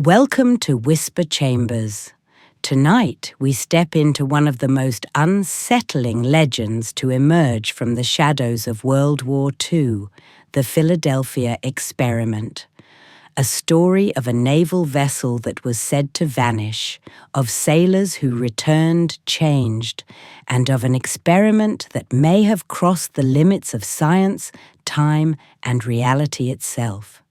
Welcome to Whisper Chambers. Tonight, we step into one of the most unsettling legends to emerge from the shadows of World War II, the Philadelphia Experiment. A story of a naval vessel that was said to vanish, of sailors who returned changed, and of an experiment that may have crossed the limits of science, time, and reality itself.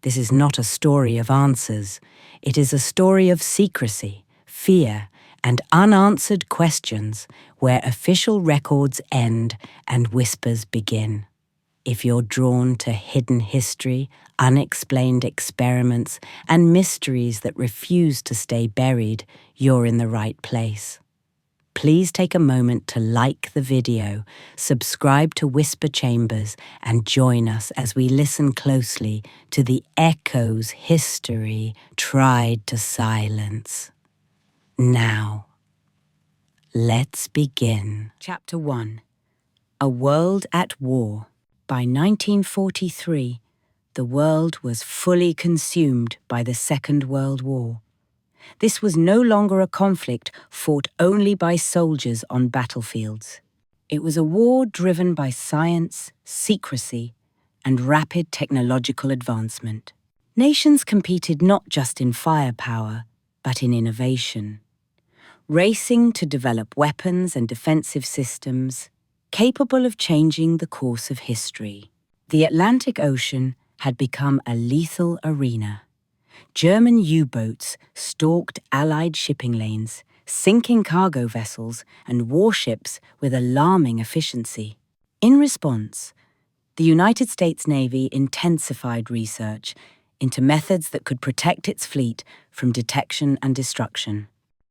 This is not a story of answers. It is a story of secrecy, fear, and unanswered questions where official records end and whispers begin. If you're drawn to hidden history, unexplained experiments, and mysteries that refuse to stay buried, you're in the right place. Please take a moment to like the video, subscribe to Whisper Chambers, and join us as we listen closely to the echoes history tried to silence. Now, let's begin. Chapter 1. A World at War. By 1943, the world was fully consumed by the Second World War. This was no longer a conflict fought only by soldiers on battlefields. It was a war driven by science, secrecy, and rapid technological advancement. Nations competed not just in firepower, but in innovation, racing to develop weapons and defensive systems capable of changing the course of history. The Atlantic Ocean had become a lethal arena. German U-boats stalked Allied shipping lanes, sinking cargo vessels and warships with alarming efficiency. In response, the United States Navy intensified research into methods that could protect its fleet from detection and destruction.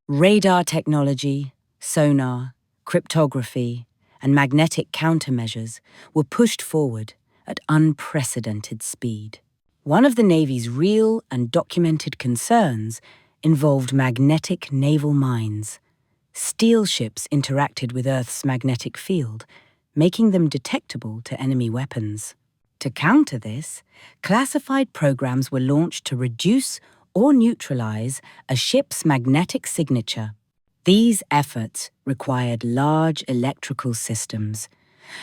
Radar technology, sonar, cryptography, and magnetic countermeasures were pushed forward at unprecedented speed. One of the Navy's real and documented concerns involved magnetic naval mines. Steel ships interacted with Earth's magnetic field, making them detectable to enemy weapons. To counter this, classified programs were launched to reduce or neutralize a ship's magnetic signature. These efforts required large electrical systems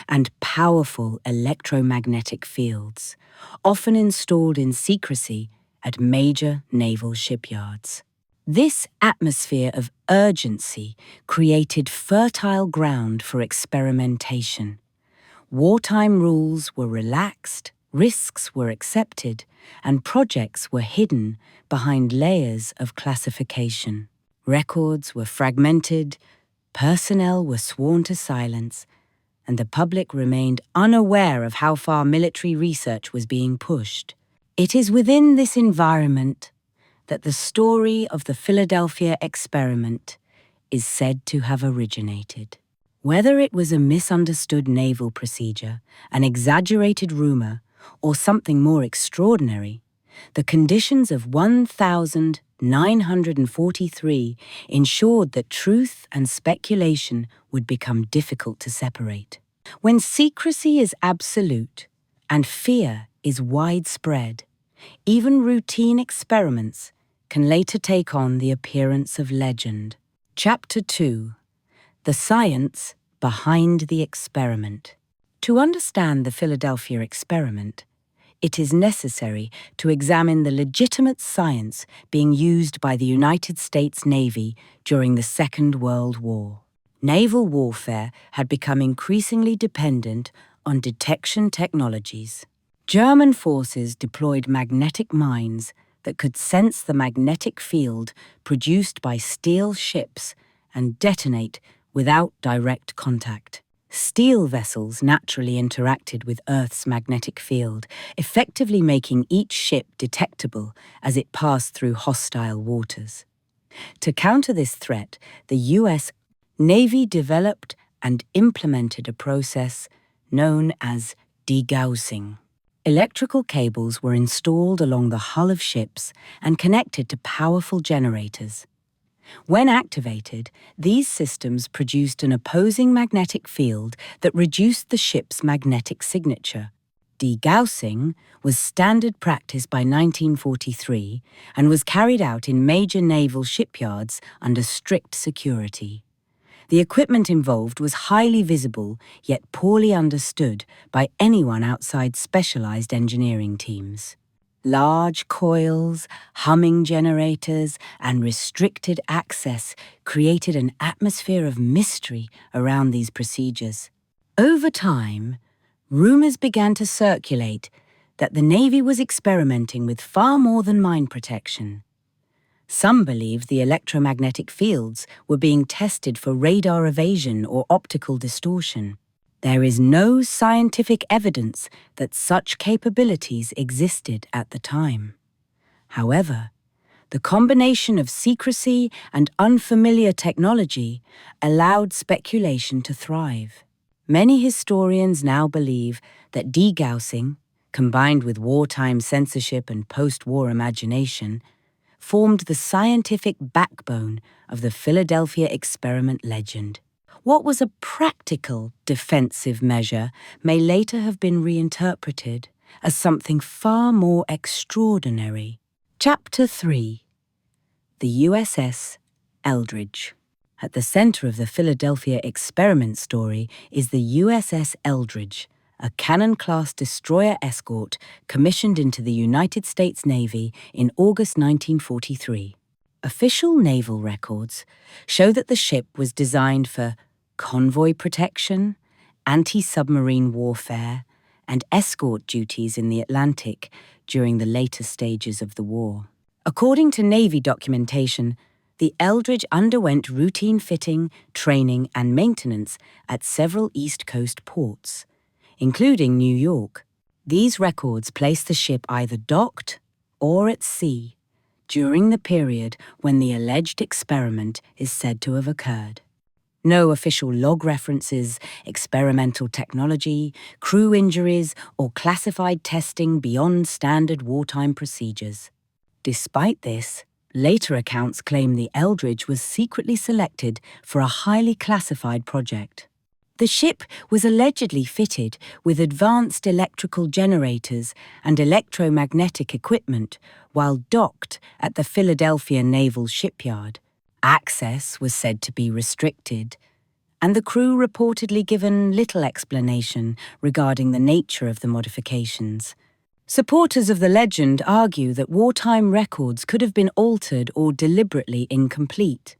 and powerful electromagnetic fields, often installed in secrecy at major naval shipyards. This atmosphere of urgency created fertile ground for experimentation. Wartime rules were relaxed, risks were accepted, and projects were hidden behind layers of classification. Records were fragmented, personnel were sworn to silence, and the public remained unaware of how far military research was being pushed. It is within this environment that the story of the Philadelphia Experiment is said to have originated. Whether it was a misunderstood naval procedure, an exaggerated rumor, or something more extraordinary, the conditions of 1943 ensured that truth and speculation would become difficult to separate. When secrecy is absolute and fear is widespread, even routine experiments can later take on the appearance of legend. Chapter 2. The Science Behind the Experiment. To understand the Philadelphia Experiment, it is necessary to examine the legitimate science being used by the United States Navy during the Second World War. Naval warfare had become increasingly dependent on detection technologies. German forces deployed magnetic mines that could sense the magnetic field produced by steel ships and detonate without direct contact. Steel vessels naturally interacted with Earth's magnetic field, effectively making each ship detectable as it passed through hostile waters. To counter this threat, the U.S. Navy developed and implemented a process known as degaussing. Electrical cables were installed along the hull of ships and connected to powerful generators. When activated, these systems produced an opposing magnetic field that reduced the ship's magnetic signature. Degaussing was standard practice by 1943 and was carried out in major naval shipyards under strict security. The equipment involved was highly visible yet poorly understood by anyone outside specialized engineering teams. Large coils, humming generators, and restricted access created an atmosphere of mystery around these procedures. Over time, rumors began to circulate that the Navy was experimenting with far more than mine protection. Some believed the electromagnetic fields were being tested for radar evasion or optical distortion. There is no scientific evidence that such capabilities existed at the time. However, the combination of secrecy and unfamiliar technology allowed speculation to thrive. Many historians now believe that degaussing, combined with wartime censorship and post-war imagination, formed the scientific backbone of the Philadelphia experiment legend. What was a practical defensive measure may later have been reinterpreted as something far more extraordinary. Chapter 3. The USS Eldridge. At the center of the Philadelphia experiment story is the USS Eldridge, a Cannon-class destroyer escort commissioned into the United States Navy in August 1943. Official naval records show that the ship was designed for convoy protection, anti-submarine warfare, and escort duties in the Atlantic during the later stages of the war. According to Navy documentation, the Eldridge underwent routine fitting, training, and maintenance at several East Coast ports, including New York. These records place the ship either docked or at sea during the period when the alleged experiment is said to have occurred. No official log references experimental technology, crew injuries, or classified testing beyond standard wartime procedures. Despite this, later accounts claim the Eldridge was secretly selected for a highly classified project. The ship was allegedly fitted with advanced electrical generators and electromagnetic equipment while docked at the Philadelphia Naval Shipyard. Access was said to be restricted, and the crew reportedly given little explanation regarding the nature of the modifications. Supporters of the legend argue that wartime records could have been altered or deliberately incomplete.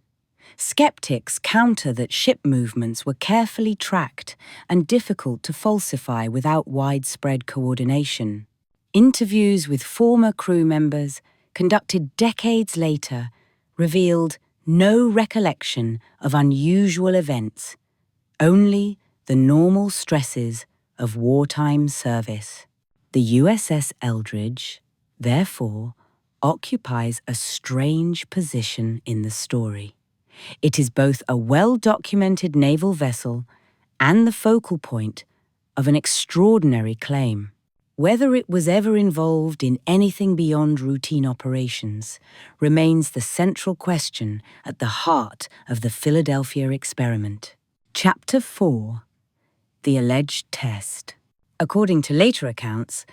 Skeptics counter that ship movements were carefully tracked and difficult to falsify without widespread coordination. Interviews with former crew members, conducted decades later, revealed no recollection of unusual events, only the normal stresses of wartime service. The USS Eldridge, therefore, occupies a strange position in the story. It is both a well-documented naval vessel and the focal point of an extraordinary claim. Whether it was ever involved in anything beyond routine operations remains the central question at the heart of the Philadelphia experiment. Chapter 4. The Alleged Test. According to later accounts,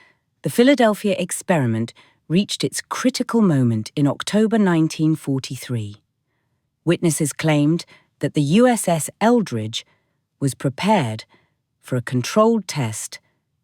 the Philadelphia experiment reached its critical moment in October 1943. Witnesses claimed that the USS Eldridge was prepared for a controlled test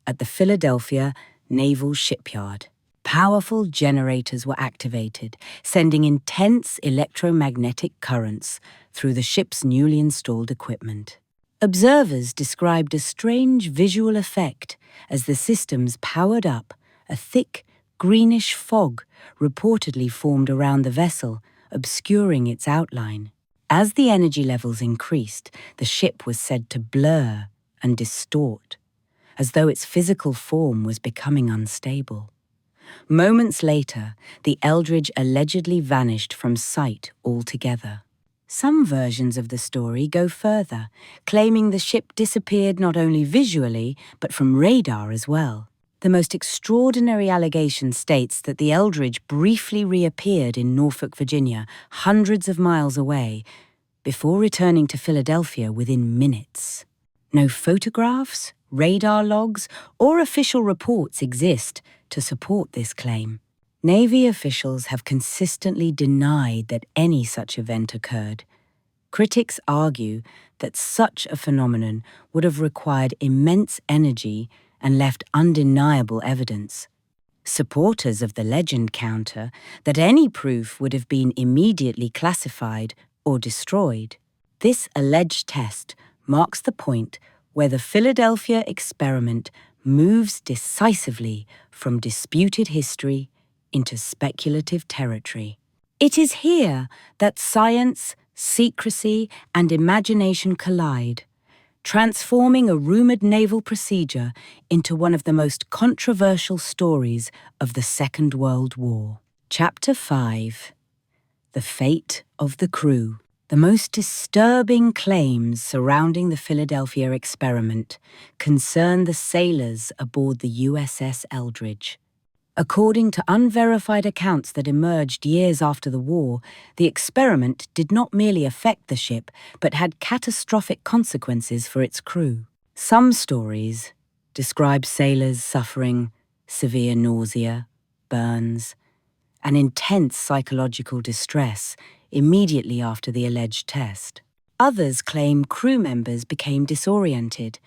at the Philadelphia Naval Shipyard. Powerful generators were activated, sending intense electromagnetic currents through the ship's newly installed equipment. Observers described a strange visual effect as the systems powered up. A thick, greenish fog reportedly formed around the vessel, obscuring its outline. As the energy levels increased, the ship was said to blur and distort, as though its physical form was becoming unstable. Moments later, the Eldridge allegedly vanished from sight altogether. Some versions of the story go further, claiming the ship disappeared not only visually, but from radar as well. The most extraordinary allegation states that the Eldridge briefly reappeared in Norfolk, Virginia, hundreds of miles away, before returning to Philadelphia within minutes. No photographs radar logs, or official reports exist to support this claim. Navy officials have consistently denied that any such event occurred. Critics argue that such a phenomenon would have required immense energy and left undeniable evidence. Supporters of the legend counter that any proof would have been immediately classified or destroyed. This alleged test marks the point where the Philadelphia experiment moves decisively from disputed history into speculative territory. It is here that science, secrecy, and imagination collide, transforming a rumored naval procedure into one of the most controversial stories of the Second World War. Chapter 5: The Fate of the Crew. The most disturbing claims surrounding the Philadelphia experiment concern the sailors aboard the USS Eldridge. According to unverified accounts that emerged years after the war, the experiment did not merely affect the ship, but had catastrophic consequences for its crew. Some stories describe sailors suffering severe nausea, burns, and intense psychological distress immediately after the alleged test. Others claim crew members became disoriented,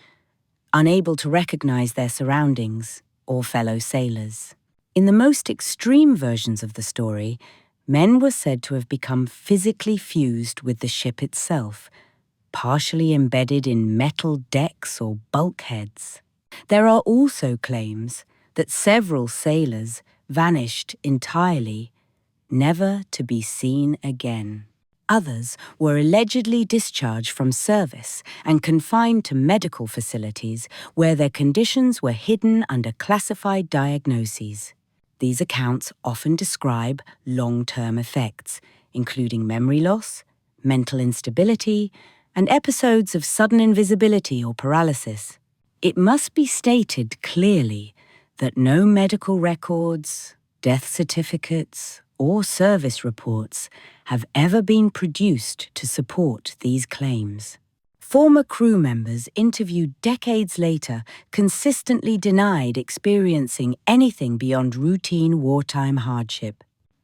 unable to recognize their surroundings or fellow sailors. In the most extreme versions of the story, men were said to have become physically fused with the ship itself, partially embedded in metal decks or bulkheads. There are also claims that several sailors vanished entirely, never to be seen again. Others were allegedly discharged from service and confined to medical facilities where their conditions were hidden under classified diagnoses. These accounts often describe long-term effects, including memory loss, mental instability, and episodes of sudden invisibility or paralysis. It must be stated clearly that no medical records, death certificates, or service reports have ever been produced to support these claims. Former crew members interviewed decades later consistently denied experiencing anything beyond routine wartime hardship.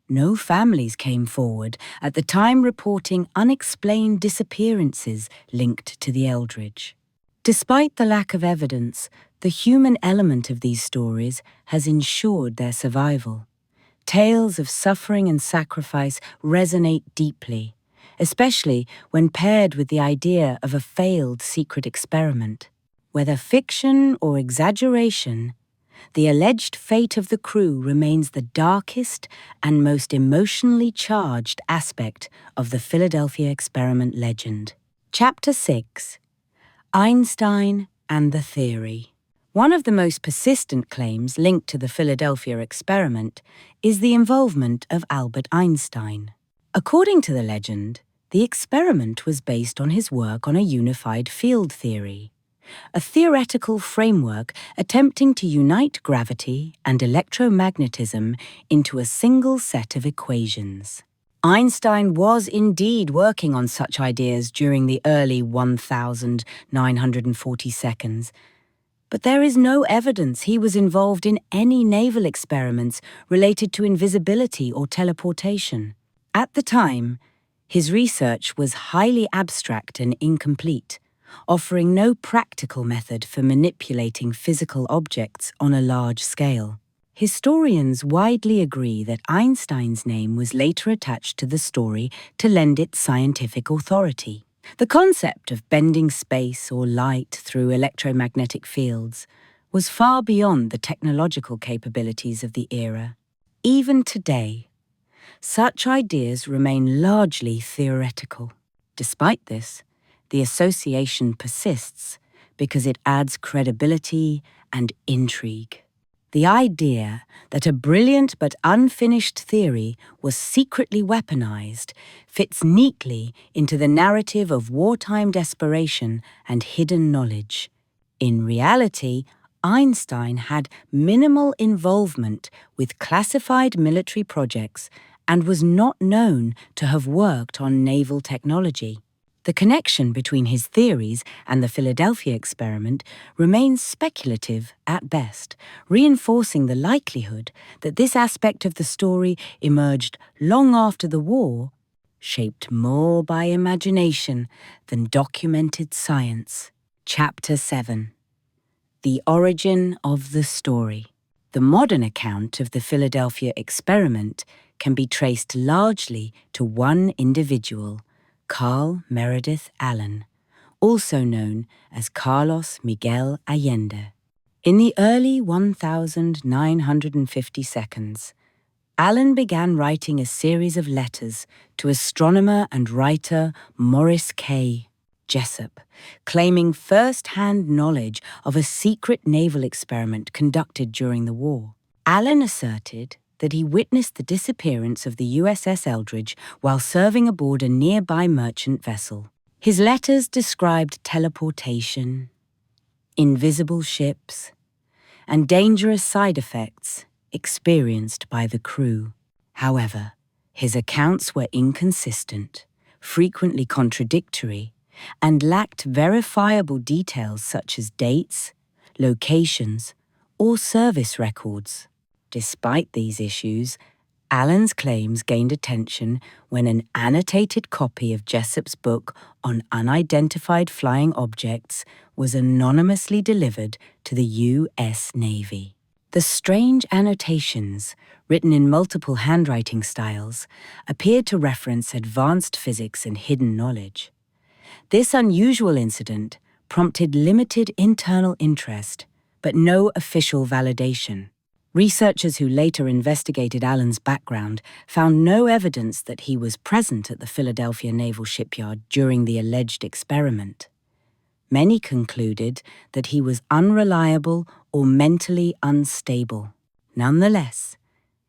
No families came forward at the time reporting unexplained disappearances linked to the Eldridge. Despite the lack of evidence, the human element of these stories has ensured their survival. Tales of suffering and sacrifice resonate deeply, especially when paired with the idea of a failed secret experiment. Whether fiction or exaggeration, the alleged fate of the crew remains the darkest and most emotionally charged aspect of the Philadelphia experiment legend. Chapter 6: Einstein and the Theory. One of the most persistent claims linked to the Philadelphia experiment is the involvement of Albert Einstein. According to the legend, the experiment was based on his work on a unified field theory, a theoretical framework attempting to unite gravity and electromagnetism into a single set of equations. Einstein was indeed working on such ideas during the early 1940 seconds, but there is no evidence he was involved in any naval experiments related to invisibility or teleportation. At the time, his research was highly abstract and incomplete, offering no practical method for manipulating physical objects on a large scale. Historians widely agree that Einstein's name was later attached to the story to lend it scientific authority. The concept of bending space or light through electromagnetic fields was far beyond the technological capabilities of the era. Even today, such ideas remain largely theoretical. Despite this, the association persists because it adds credibility and intrigue. The idea that a brilliant but unfinished theory was secretly weaponized fits neatly into the narrative of wartime desperation and hidden knowledge. In reality, Einstein had minimal involvement with classified military projects and was not known to have worked on naval technology. The connection between his theories and the Philadelphia experiment remains speculative at best, reinforcing the likelihood that this aspect of the story emerged long after the war, shaped more by imagination than documented science. Chapter 7. The Origin of the Story. The modern account of the Philadelphia experiment can be traced largely to one individual, Carl Meredith Allen, also known as Carlos Miguel Allende. In the early 1950s, Allen began writing a series of letters to astronomer and writer Morris K. Jessup, claiming first-hand knowledge of a secret naval experiment conducted during the war. Allen asserted that he witnessed the disappearance of the USS Eldridge while serving aboard a nearby merchant vessel. His letters described teleportation, invisible ships, and dangerous side effects experienced by the crew. However, his accounts were inconsistent, frequently contradictory, and lacked verifiable details such as dates, locations, or service records. Despite these issues, Allen's claims gained attention when an annotated copy of Jessup's book on unidentified flying objects was anonymously delivered to the U.S. Navy. The strange annotations, written in multiple handwriting styles, appeared to reference advanced physics and hidden knowledge. This unusual incident prompted limited internal interest, but no official validation. Researchers who later investigated Allen's background found no evidence that he was present at the Philadelphia Naval Shipyard during the alleged experiment. Many concluded that he was unreliable or mentally unstable. Nonetheless,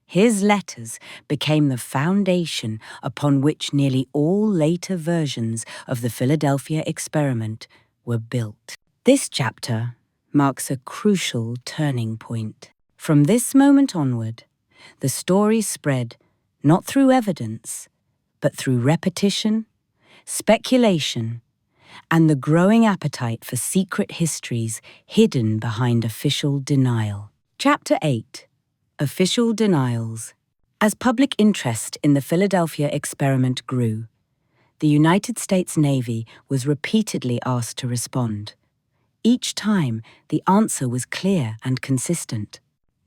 his letters became the foundation upon which nearly all later versions of the Philadelphia experiment were built. This chapter marks a crucial turning point. From this moment onward, the story spread not through evidence, but through repetition, speculation, and the growing appetite for secret histories hidden behind official denial. Chapter 8. Official Denials. As public interest in the Philadelphia experiment grew, the United States Navy was repeatedly asked to respond. Each time, the answer was clear and consistent.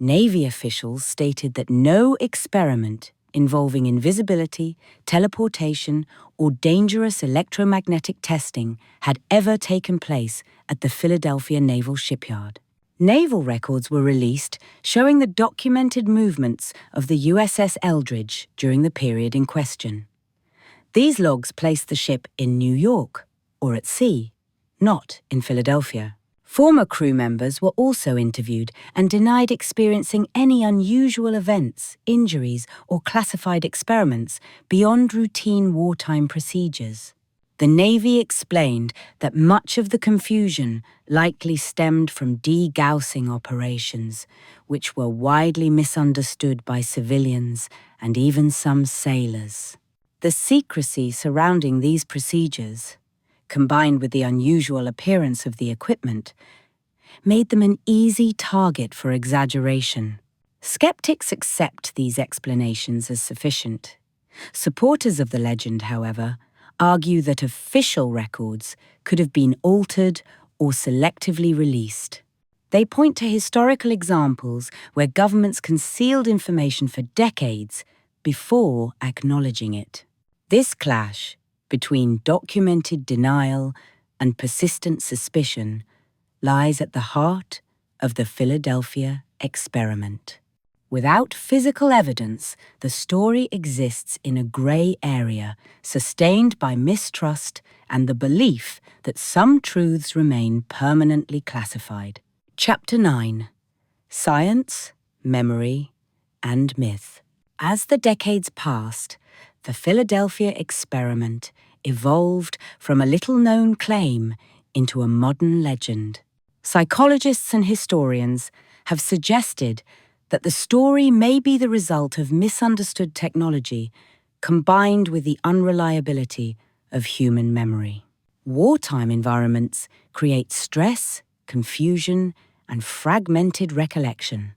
Navy officials stated that no experiment involving invisibility, teleportation, or dangerous electromagnetic testing had ever taken place at the Philadelphia Naval Shipyard. Naval records were released showing the documented movements of the USS Eldridge during the period in question. These logs placed the ship in New York, or at sea, not in Philadelphia. Former crew members were also interviewed and denied experiencing any unusual events, injuries, or classified experiments beyond routine wartime procedures. The Navy explained that much of the confusion likely stemmed from degaussing operations, which were widely misunderstood by civilians and even some sailors. The secrecy surrounding these procedures, combined with the unusual appearance of the equipment, made them an easy target for exaggeration. Skeptics accept these explanations as sufficient. Supporters of the legend, however, argue that official records could have been altered or selectively released. They point to historical examples where governments concealed information for decades before acknowledging it. This clash between documented denial and persistent suspicion lies at the heart of the Philadelphia experiment. Without physical evidence, the story exists in a grey area sustained by mistrust and the belief that some truths remain permanently classified. Chapter 9. Science, Memory, and Myth. As the decades passed, the Philadelphia experiment evolved from a little-known claim into a modern legend. Psychologists and historians have suggested that the story may be the result of misunderstood technology combined with the unreliability of human memory. Wartime environments create stress, confusion, and fragmented recollection.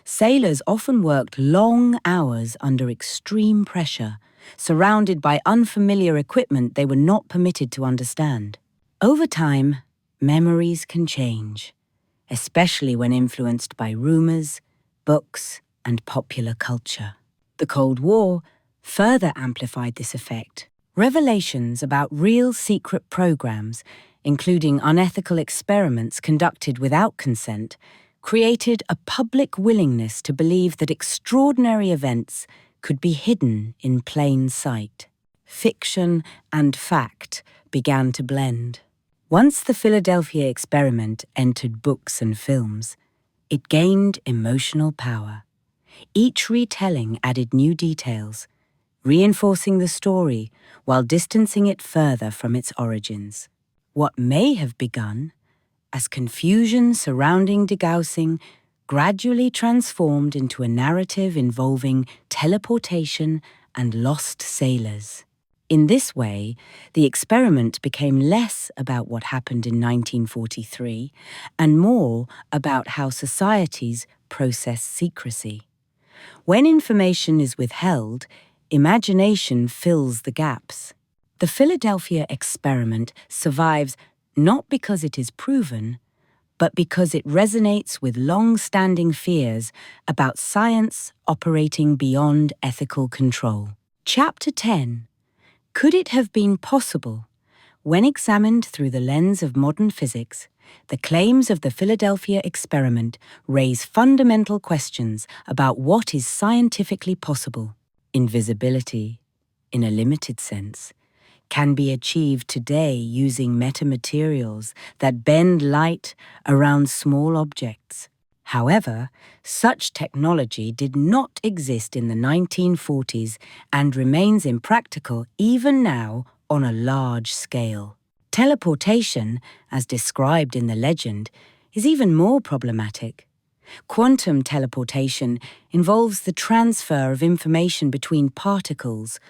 Sailors often worked long hours under extreme pressure, surrounded by unfamiliar equipment they were not permitted to understand. Over time, memories can change, especially when influenced by rumors, books, and popular culture. The Cold War further amplified this effect. Revelations about real secret programs, including unethical experiments conducted without consent, created a public willingness to believe that extraordinary events could be hidden in plain sight. Fiction and fact began to blend. Once the Philadelphia experiment entered books and films, it gained emotional power. Each retelling added new details, reinforcing the story while distancing it further from its origins. What may have begun as confusion surrounding degaussing gradually transformed into a narrative involving teleportation and lost sailors. In this way, the experiment became less about what happened in 1943 and more about how societies process secrecy. When information is withheld, imagination fills the gaps. The Philadelphia experiment survives not because it is proven, but because it resonates with long-standing fears about science operating beyond ethical control. Chapter 10. Could it have been possible? When examined through the lens of modern physics, the claims of the Philadelphia experiment raise fundamental questions about what is scientifically possible. Invisibility, in a limited sense, can be achieved today using metamaterials that bend light around small objects. However, such technology did not exist in the 1940s and remains impractical even now on a large scale. Teleportation, as described in the legend, is even more problematic. Quantum teleportation involves the transfer of information between particles,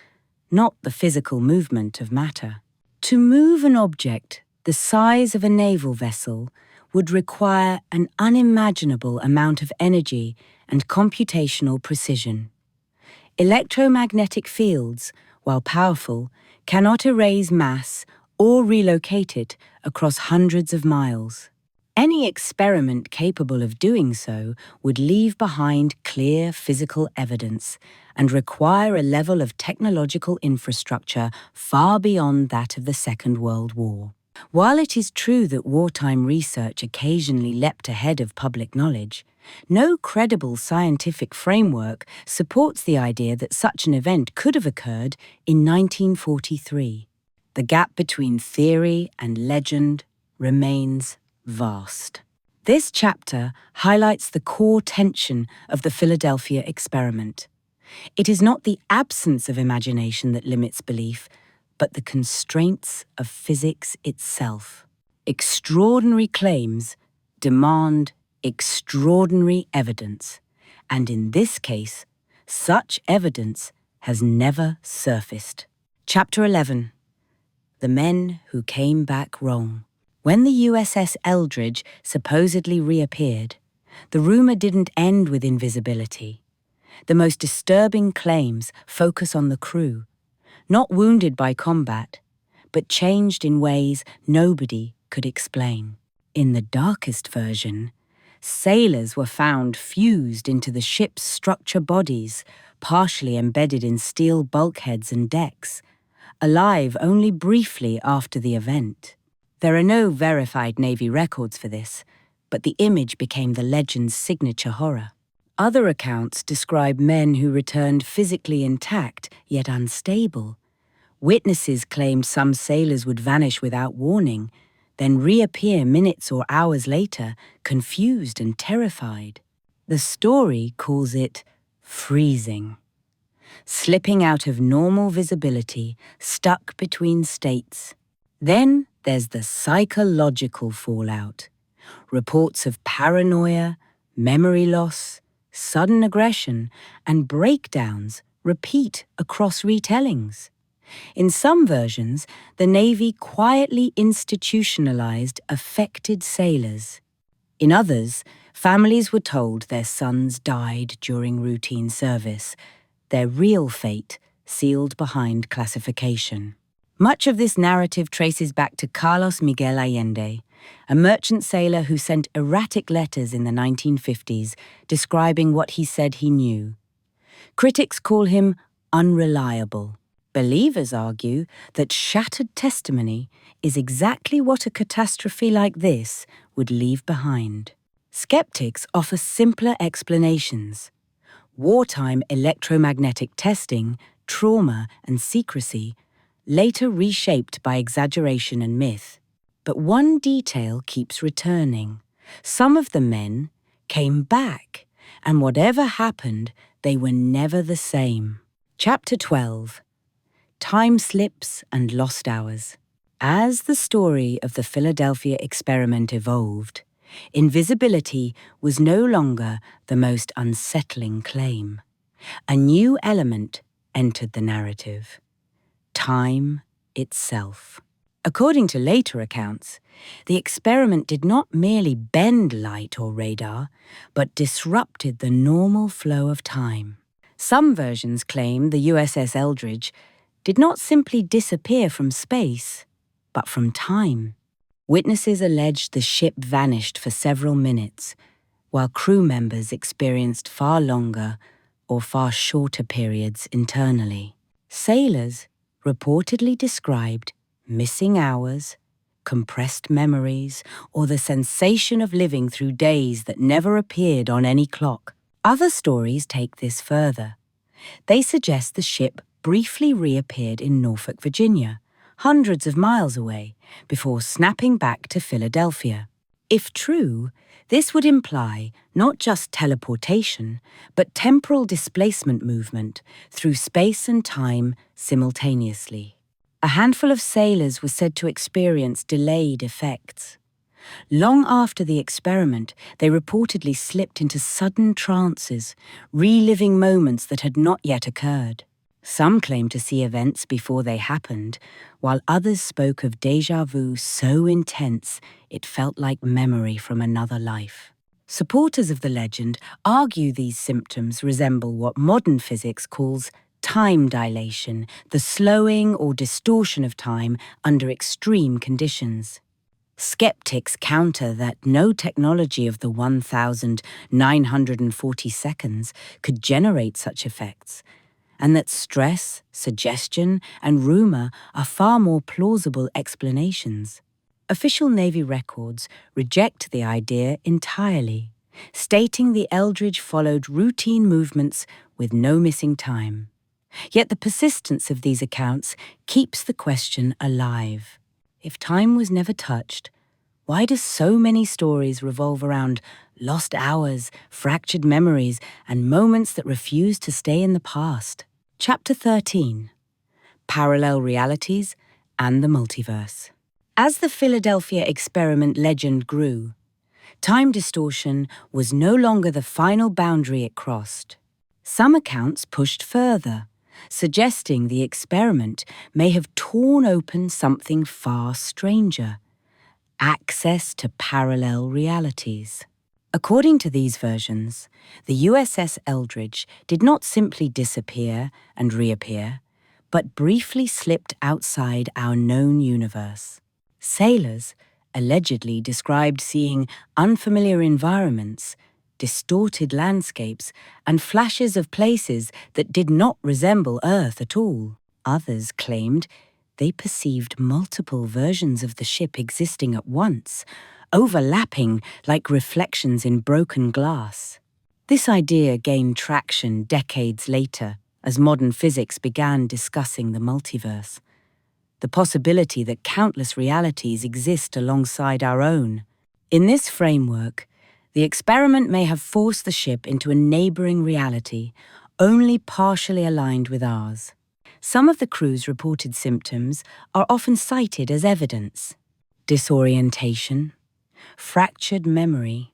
not the physical movement of matter. To move an object the size of a naval vessel would require an unimaginable amount of energy and computational precision. Electromagnetic fields, while powerful, cannot erase mass or relocate it across hundreds of miles. Any experiment capable of doing so would leave behind clear physical evidence and require a level of technological infrastructure far beyond that of the Second World War. While it is true that wartime research occasionally leapt ahead of public knowledge, no credible scientific framework supports the idea that such an event could have occurred in 1943. The gap between theory and legend remains vast. This chapter highlights the core tension of the Philadelphia experiment. It is not the absence of imagination that limits belief, but the constraints of physics itself. Extraordinary claims demand extraordinary evidence, and in this case, such evidence has never surfaced. Chapter 11. The Men Who Came Back Wrong. When the USS Eldridge supposedly reappeared, the rumor didn't end with invisibility. The most disturbing claims focus on the crew, not wounded by combat, but changed in ways nobody could explain. In the darkest version, sailors were found fused into the ship's structure bodies, partially embedded in steel bulkheads and decks, alive only briefly after the event. There are no verified Navy records for this, but the image became the legend's signature horror. Other accounts describe men who returned physically intact yet unstable. Witnesses claimed some sailors would vanish without warning, then reappear minutes or hours later, confused and terrified. The story calls it freezing. Slipping out of normal visibility, stuck between states. Then there's the psychological fallout. Reports of paranoia, memory loss, sudden aggression, and breakdowns repeat across retellings. In some versions, the Navy quietly institutionalized affected sailors. In others, families were told their sons died during routine service, their real fate sealed behind classification. Much of this narrative traces back to Carlos Miguel Allende, a merchant sailor who sent erratic letters in the 1950s describing what he said he knew. Critics call him unreliable. Believers argue that shattered testimony is exactly what a catastrophe like this would leave behind. Skeptics offer simpler explanations. Wartime electromagnetic testing, trauma, and secrecy, later reshaped by exaggeration and myth. But one detail keeps returning. Some of the men came back, and whatever happened, they were never the same. Chapter 12. Time Slips and Lost Hours. As the story of the Philadelphia experiment evolved, invisibility was no longer the most unsettling claim. A new element entered the narrative: time itself. According to later accounts, the experiment did not merely bend light or radar, but disrupted the normal flow of time. Some versions claim the USS Eldridge did not simply disappear from space, but from time. Witnesses alleged the ship vanished for several minutes, while crew members experienced far longer or far shorter periods internally. Sailors reportedly described missing hours, compressed memories, or the sensation of living through days that never appeared on any clock. Other stories take this further. They suggest the ship briefly reappeared in Norfolk, Virginia, hundreds of miles away, before snapping back to Philadelphia. If true, this would imply not just teleportation, but temporal displacement movement through space and time simultaneously. A handful of sailors were said to experience delayed effects. Long after the experiment, they reportedly slipped into sudden trances, reliving moments that had not yet occurred. Some claimed to see events before they happened, while others spoke of déjà vu so intense it felt like memory from another life. Supporters of the legend argue these symptoms resemble what modern physics calls time dilation, the slowing or distortion of time under extreme conditions. Skeptics counter that no technology of the 1,940 seconds could generate such effects, and that stress, suggestion, and rumor are far more plausible explanations. Official Navy records reject the idea entirely, stating the Eldridge followed routine movements with no missing time. Yet the persistence of these accounts keeps the question alive. If time was never touched, why do so many stories revolve around lost hours, fractured memories, and moments that refuse to stay in the past? Chapter 13. Parallel Realities and the Multiverse. As the Philadelphia experiment legend grew, time distortion was no longer the final boundary it crossed. Some accounts pushed further, suggesting the experiment may have torn open something far stranger: access to parallel realities. According to these versions, the USS Eldridge did not simply disappear and reappear, but briefly slipped outside our known universe. Sailors allegedly described seeing unfamiliar environments, distorted landscapes, and flashes of places that did not resemble Earth at all. Others claimed they perceived multiple versions of the ship existing at once, overlapping like reflections in broken glass. This idea gained traction decades later as modern physics began discussing the multiverse, the possibility that countless realities exist alongside our own. In this framework, the experiment may have forced the ship into a neighboring reality, only partially aligned with ours. Some of the crew's reported symptoms are often cited as evidence: disorientation, fractured memory,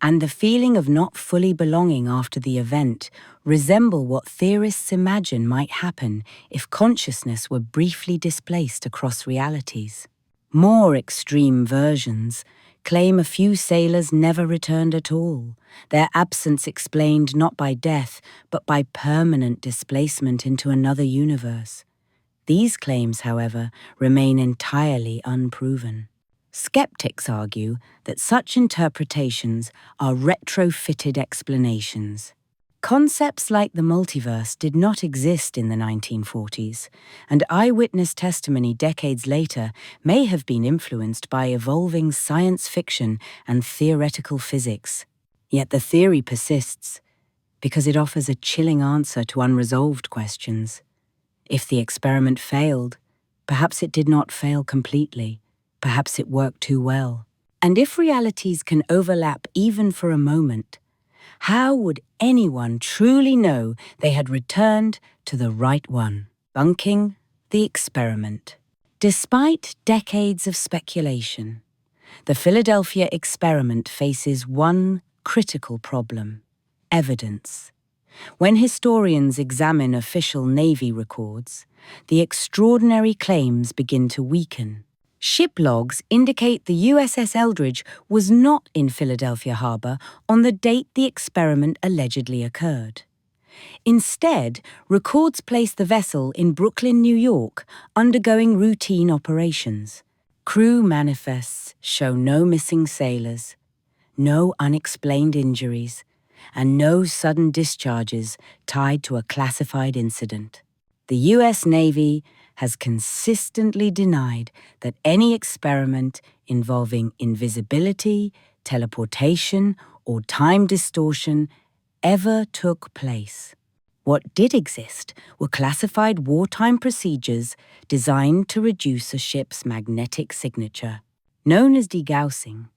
and the feeling of not fully belonging after the event resemble what theorists imagine might happen if consciousness were briefly displaced across realities. More extreme versions claim a few sailors never returned at all, their absence explained not by death but by permanent displacement into another universe. These claims, however, remain entirely unproven. Skeptics argue that such interpretations are retrofitted explanations. Concepts like the multiverse did not exist in the 1940s, and eyewitness testimony decades later may have been influenced by evolving science fiction and theoretical physics. Yet the theory persists because it offers a chilling answer to unresolved questions. If the experiment failed, perhaps it did not fail completely. Perhaps it worked too well. And if realities can overlap even for a moment, how would anyone truly know they had returned to the right one? Bunking the experiment. Despite decades of speculation, the Philadelphia experiment faces one critical problem: evidence. When historians examine official Navy records, the extraordinary claims begin to weaken. Ship logs indicate the USS Eldridge was not in Philadelphia Harbor on the date the experiment allegedly occurred. Instead, records place the vessel in Brooklyn, New York, undergoing routine operations. Crew manifests show no missing sailors, no unexplained injuries, and no sudden discharges tied to a classified incident. The U.S. Navy has consistently denied that any experiment involving invisibility, teleportation, or time distortion ever took place. What did exist were classified wartime procedures designed to reduce a ship's magnetic signature. Known as degaussing,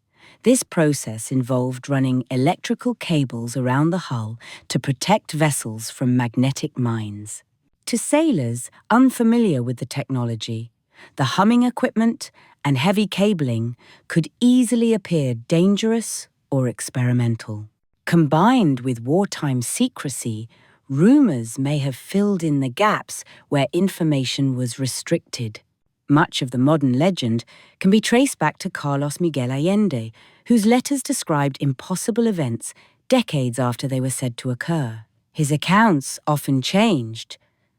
this process involved running electrical cables around the hull to protect vessels from magnetic mines. To sailors unfamiliar with the technology, the humming equipment and heavy cabling could easily appear dangerous or experimental. Combined with wartime secrecy, rumors may have filled in the gaps where information was restricted. Much of the modern legend can be traced back to Carlos Miguel Allende, whose letters described impossible events decades after they were said to occur. His accounts often changed,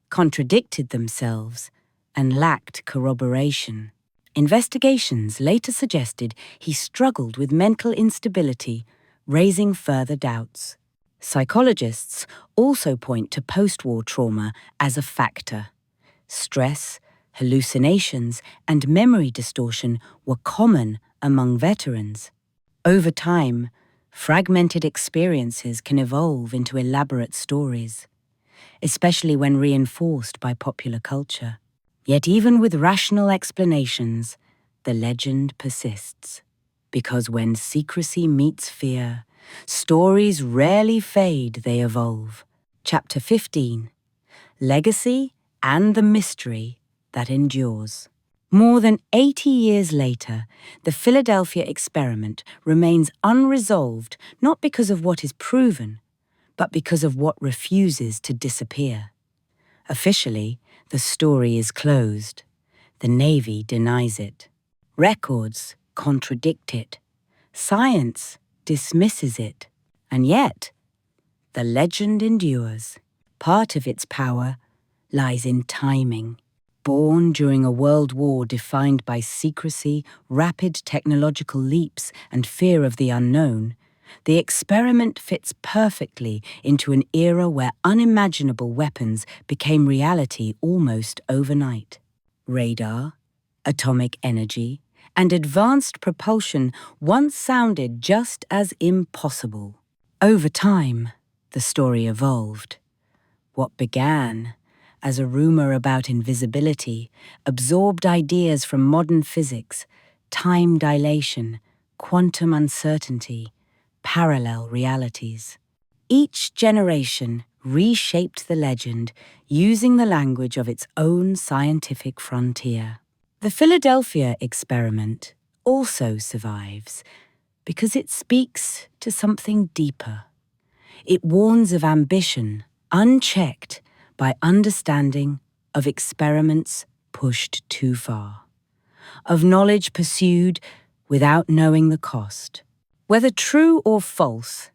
contradicted themselves, and lacked corroboration. Investigations later suggested he struggled with mental instability, raising further doubts. Psychologists also point to post-war trauma as a factor. Stress, hallucinations, and memory distortion were common among veterans. Over time, fragmented experiences can evolve into elaborate stories, especially when reinforced by popular culture. Yet even with rational explanations, the legend persists. Because when secrecy meets fear, stories rarely fade, they evolve. Chapter 15: Legacy and the Mystery that Endures. More than 80 years later, the Philadelphia experiment remains unresolved not because of what is proven, but because of what refuses to disappear. Officially, the story is closed. The Navy denies it. Records contradict it. Science dismisses it. And yet, the legend endures. Part of its power lies in timing. Born during a world war defined by secrecy, rapid technological leaps, and fear of the unknown, the experiment fits perfectly into an era where unimaginable weapons became reality almost overnight. Radar, atomic energy, and advanced propulsion once sounded just as impossible. Over time, the story evolved. What began as a rumor about invisibility absorbed ideas from modern physics, time dilation, quantum uncertainty, parallel realities. Each generation reshaped the legend using the language of its own scientific frontier. The Philadelphia experiment also survives, Because it speaks to something deeper. It warns of ambition, unchecked by understanding of experiments pushed too far, of knowledge pursued without knowing the cost. Whether true or false,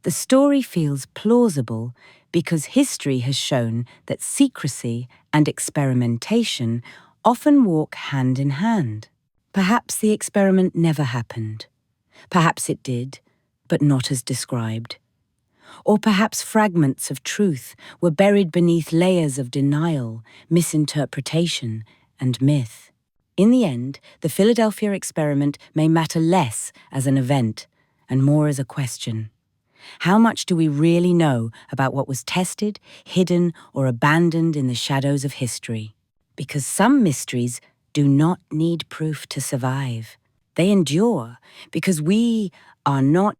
the story feels plausible because history has shown that secrecy and experimentation often walk hand in hand. Perhaps the experiment never happened. Perhaps it did, but not as described. Or perhaps fragments of truth were buried beneath layers of denial, misinterpretation, and myth. In the end, the Philadelphia experiment may matter less as an event and more as a question. How much do we really know about what was tested, hidden, or abandoned in the shadows of history? Because some mysteries do not need proof to survive. They endure because we are not